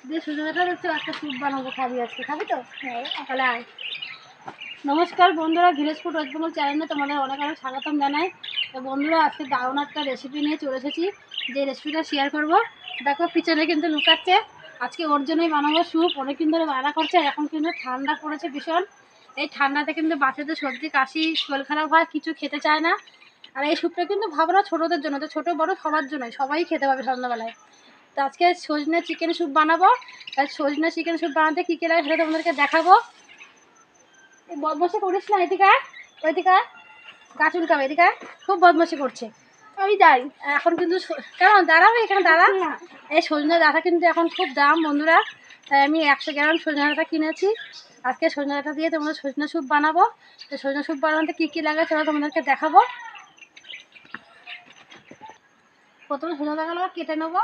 দিয়ে সুযোগটা হচ্ছে একটা স্যুপ বানাবো, খাবি আজকে? খাবি তো? হ্যাঁ, তাহলে আয়। নমস্কার বন্ধুরা, ভিলেজ ফুড ওয়েস্ট বেঙ্গল চ্যানেলে তোমাদের অনেক অনেক স্বাগতম জানাই। তো বন্ধুরা, আজকে দারুণ একটা রেসিপি নিয়ে চলে এসেছি, যে রেসিপিটা শেয়ার করব। দেখো পিছনে কিন্তু লুকাচ্ছে, আজকে ওর জন্যই বানাবো স্যুপ। অনেকদিন ধরে বায়না করছে, এখন কিন্তু ঠান্ডা পড়েছে ভীষণ। এই ঠান্ডাতে কিন্তু বাচ্চাদের সর্দি কাশি শরীর খারাপ হয়, কিছু খেতে চায় না। আর এই স্যুপটা কিন্তু ভাবো না ছোটোদের জন্য, তো ছোটো বড়ো সবার জন্যই, সবাই খেতে পাবে সন্ধ্যাবেলায়। তো আজকে সজনে চিকেন স্যুপ বানাবো। আর সজনে চিকেন স্যুপ বানাতে কী কী লাগে সেটা তোমাদেরকে দেখাবো। এই বদমাশি করিস না, এদিকে ওইদিকে গাছ উল্কাবে, এদিকে খুব বদমাশি করছে। আমি যাই এখন কিন্তু কেমন দাঁড়াবো, এখানে দাঁড়া। এই সজনে ডাঁটা কিন্তু এখন খুব দাম বন্ধুরা, তাই আমি 100 গ্রাম সজনে ডাঁটা কিনেছি। আজকে সজনে ডাঁটা দিয়ে তোমাদের সজনে স্যুপ বানাবো। তো সজনে স্যুপ বানাতে কী কী লাগে সেটা তোমাদেরকে দেখাবো। প্রথমে সজনে ডাঁটাগুলো কেটে নেবো।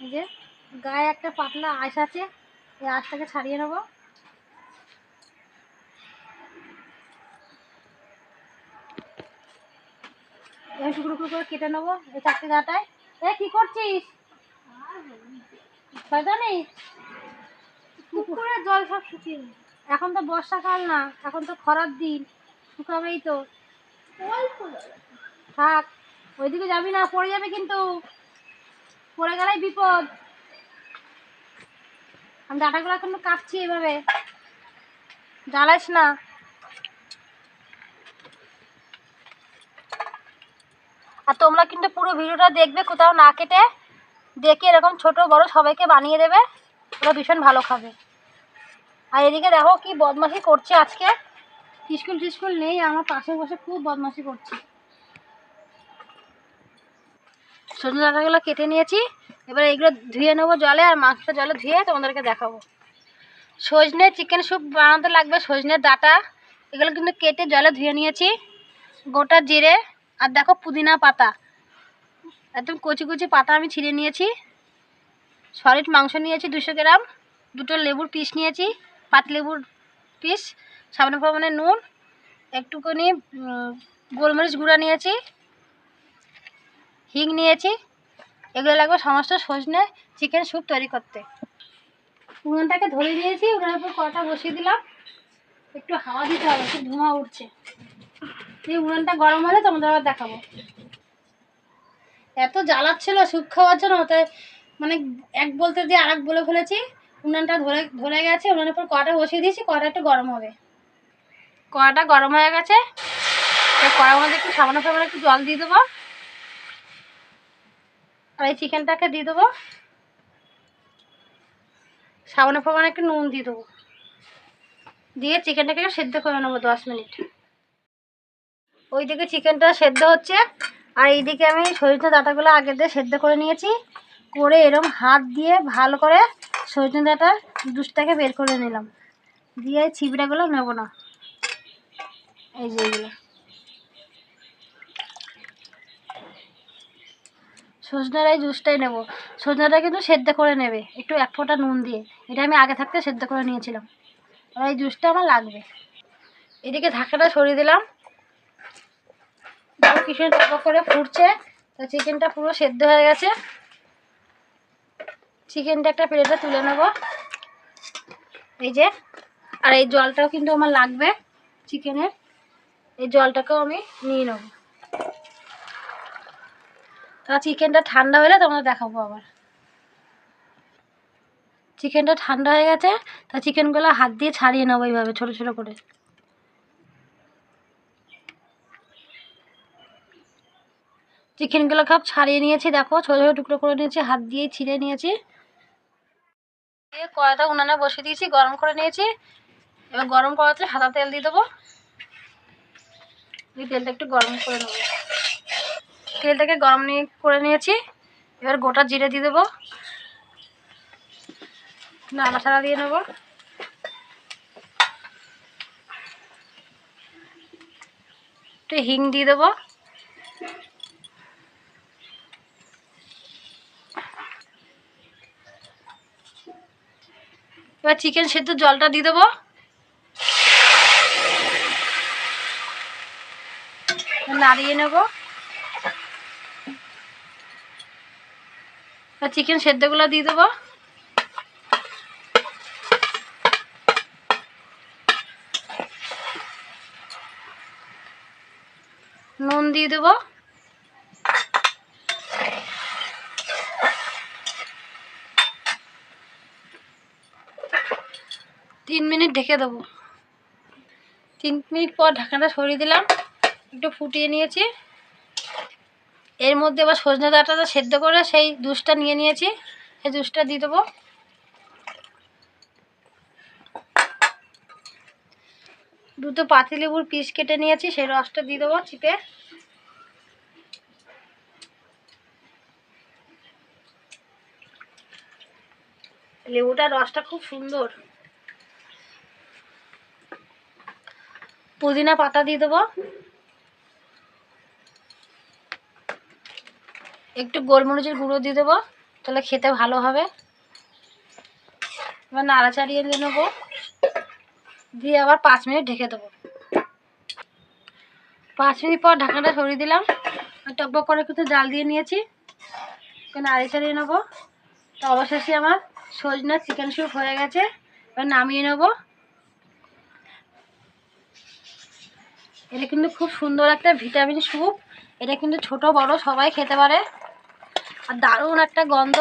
এই যে গায়ে একটা পাতলা আঁশ আছে, এই আঁশটাকে ছাড়িয়ে নেবো। এই টুকরো টুকরো করে কেটে নেবো এই 4টে ডাঁটায়। এ কি করছিস? শয়তানি, পুকুরের জল সব শুকিয়ে। এখন তো বর্ষাকাল না, এখন তো খরার দিন, শুকাবেই তো। থাক, ওইদিকে যাবি না, পড়ে যাবে কিন্তু, পড়ে গেলেই বিপদ। আমি ডাঁটাগুলো কিন্তু কাটছি এভাবে, জ্বালাইস না। আর তোমরা কিন্তু পুরো ভিডিওটা দেখবে, কোথাও না কেটে, দেখে এরকম ছোট বড় সবাইকে বানিয়ে দেবে, ওরা ভীষণ ভালো খাবে। আর এদিকে দেখো কি বদমাশি করছে আজকে, স্কুল টিস্কুল নেই, আমার পাশে বসে খুব বদমাশি করছে। সজনে ডাঁটাগুলো কেটে নিয়েছি, এবার এগুলো ধুয়ে নেবো জলে, আর মাংসটা জলে ধুয়ে তোমাদেরকে দেখাবো। সজনে চিকেন স্যুপ বানাতে লাগবে সজনের ডাঁটা, এগুলো কিন্তু কেটে জলে ধুয়ে নিয়েছি। গোটা জিরে, আর দেখো পুদিনা পাতা, একদম কচি কচি পাতা আমি ছিঁড়ে নিয়েছি। সলিড মাংস নিয়েছি 200 গ্রাম, 2টো লেবুর পিস নিয়েছি, পাতলেবুর পিস, সামান্য পরিমাণে নুন, একটুখানি গোলমরিচ গুঁড়া নিয়েছি, হিং নিয়েছি। এগুলো লাগবে সমস্ত সজনে চিকেন স্যুপ তৈরি করতে। উনুনটাকে ধরে নিয়েছি, উনুনের উপর কড়াটা বসিয়ে দিলাম, একটু হাওয়া দিতে হবে, একটু ধোঁয়া উঠছে। এই উনুনটা গরম হলে তোমাদের আবার দেখাবো। এত জ্বালাচ্ছিল স্যুপ খাওয়ার জন্য, তাই মানে এক বলতে দিয়ে আর এক বলে ফেলেছি। উনুনটা ধরে গেছে, উনুনের উপর কড়াটা বসিয়ে দিয়েছি, কড়াটা একটু গরম হবে। কড়াটা গরম হয়ে গেছে, কড়ার মধ্যে একটু সামান্য পরিমাণে একটু জল দিয়ে দেবো, আর এই চিকেনটাকে দিয়ে দেবো, সামান্য পরিমাণে একটু নুন দিয়ে দেবো, দিয়ে চিকেনটাকে সেদ্ধ করে নেবো 10 মিনিট। ওইদিকে চিকেনটা সেদ্ধ হচ্ছে, আর এইদিকে আমি সজনে ডাঁটাগুলো আগে দিয়ে সেদ্ধ করে নিয়েছি, করে এরকম হাত দিয়ে ভালো করে সজনে ডাঁটার জুসটাকে বের করে নিলাম, দিয়ে এই ছিবড়াগুলো নেবো না, এই যে এইগুলো সজনের এই জুসটাই নেবো। সজনেটা কিন্তু সেদ্ধ করে নেবে একটু 1 ফোঁটা নুন দিয়ে, এটা আমি আগে থাকতে সেদ্ধ করে নিয়েছিলাম, আর এই জুসটা আমার লাগবে। এদিকে ঢাকাটা সরিয়ে দিলাম, কিছু টক করে ফুটছে, তো চিকেনটা পুরো সেদ্ধ হয়ে গেছে। চিকেনটা একটা প্লেটে তুলে নেব, এই যে। আর এই জলটাও কিন্তু আমার লাগবে চিকেনের, এই জলটাকেও আমি নিয়ে নেব। তা চিকেনটা ঠান্ডা হলে তোমরা দেখাবো আবার। চিকেনটা ঠান্ডা হয়ে গেছে, তা চিকেনগুলো হাত দিয়ে ছাড়িয়ে নেবো এইভাবে ছোটো ছোটো করে। চিকেনগুলো সব ছাড়িয়ে নিয়েছি, দেখো ছোটো ছোটো টুকরো করে নিয়েছি, হাত দিয়েই ছিঁড়ে নিয়েছি। কড়াইটা উনানে বসিয়ে দিয়েছি, গরম করে নিয়েছি। এবার গরম করাতে সাদা তেল দিয়ে দেবো, দিয়ে তেলটা একটু গরম করে নেবো। তেলটাকে গরম করে নিয়েছি, এবার গোটা জিরে দিয়ে দেবো, নাড়াচাড়া দিয়ে নেবো। একটু হিং দিয়ে দেবো, এবার চিকেন সেদ্ধ জলটা দিয়ে দেবো, নাড়িয়ে নেব। আর চিকেন সেদ্ধগুলো দিয়ে দেবো। নুন দিয়ে দেবো। 3 মিনিট ঢেকে দেবো। 3 মিনিট পর ঢাকনাটা সরিয়ে দিলাম, একটু ফুটিয়ে নিয়েছি। এর মধ্যে আবার সজনে ডাঁটাটা সেদ্ধ করে সেই জুসটা নিয়ে নিয়েছি, সেই জুসটা দিয়ে দেবো। দুটো পাতিলেবুর পিস কেটে নিয়েছি, সেই রসটা দিয়ে দেবো চিপে। লেবুটার রসটা খুব সুন্দর। পুদিনা পাতা দিয়ে দেবো, একটু গোলমরিচের গুঁড়ো দিয়ে দেবো, তাহলে খেতে ভালো হবে। এবার নাড়াচাড়িয়ে দিয়ে নেবো, দিয়ে আবার 5 মিনিট ঢেকে দেবো। 5 মিনিট পর ঢাকনাটা সরিয়ে দিলাম, টকবক করে কিছু জাল দিয়ে নিয়েছি, নাড়িয়ে চাড়িয়ে নেবো। তো অবশেষে আমার সজনা চিকেন স্যুপ হয়ে গেছে, এবার নামিয়ে নেবো। এটা কিন্তু খুব সুন্দর একটা ভিটামিন স্যুপ, এটা কিন্তু ছোট বড় সবাই খেতে পারে, আর দারুণ একটা গন্ধ।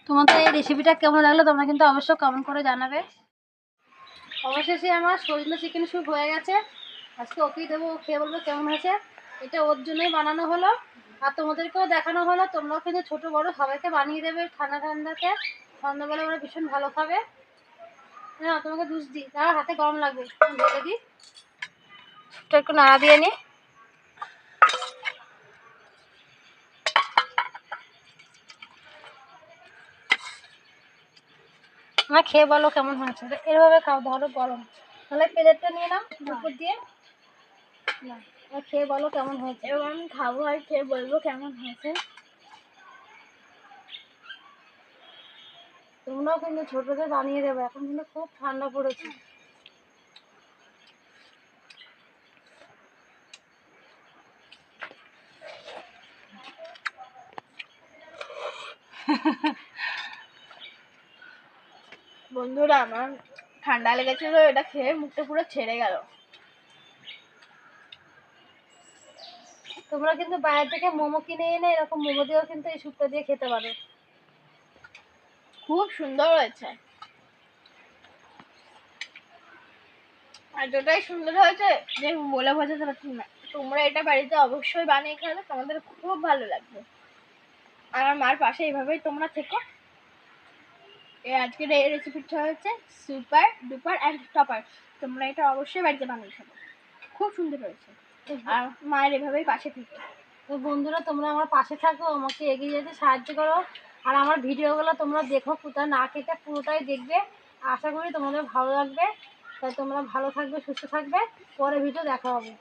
তোমাদের এই রেসিপিটা কেমন লাগলো তোমরা কিন্তু অবশ্যই কমেন্ট করে জানাবে। অবশেষে আমার সজনা চিকেন স্যুপ হয়ে গেছে, আজকে ওকেই দেবো, ও খেয়ে বলবো কেমন হয়েছে। এটা ওর জন্যই বানানো হলো, আর তোমাদেরকেও দেখানো হলো। তোমরাও কিন্তু ছোট বড় সবাইকে বানিয়ে দেবে ঠান্ডাতে, সন্ধ্যাবেলা ওরা ভীষণ ভালো খাবে। হ্যাঁ, তোমাকে জুস দিই, তার হাতে গরম লাগবে, ঢেলে দিই। স্যুপটা একটু নাড়া দিয়ে নিই। না খেয়ে বলো কেমন হয়েছে। এভাবে খাও, ধরো গরম, তাহলে প্লেটটা নিয়ে নাও উপর দিয়ে। না, খেয়ে বলো কেমন হয়েছে। এবং আমি খাবো আর খেয়ে বলবো কেমন হয়েছে। তোমরাও কিন্তু ছোটদের বানিয়ে দেবে, এখন কিন্তু খুব ঠান্ডা পড়েছে। বন্ধুরা, আমার ঠান্ডা লেগেছিল, এটা খেয়ে মুখটা পুরো ছেড়ে গেল। তোমরা কিন্তু বাইরে থেকে মোমো কিনে এনে এরকম মোমো দিয়েও কিন্তু এই স্যুপটা দিয়ে খেতে পারো, খুব সুন্দর হয়েছে। আর যতটাই সুন্দর হয়েছে যে বলে বোঝাতে পারছি না। তোমরা এটা বাড়িতে অবশ্যই বানিয়ে খাবে, তোমাদের খুব ভালো লাগবে। আর আমার মার পাশে এইভাবেই তোমরা থেকো। আজকের এই রেসিপিটা হচ্ছে সুপার ডুপার অ্যান্ড টপার। তোমরা এটা অবশ্যই বাড়িতে বানিয়ে খাবে, খুব সুন্দর হয়েছে। আর মায়ের এভাবেই পাশে থেকে। তো বন্ধুরা, তোমরা আমার পাশে থাকো, আমাকে এগিয়ে যেতে সাহায্য করো, আর আমার ভিডিওগুলো তোমরা দেখো, কোথাও না কেটে পুরোটাই দেখবে। আশা করি তোমাদের ভালো লাগবে। তাই তোমরা ভালো থাকবে, সুস্থ থাকবে, পরে ভিডিও দেখা হবে।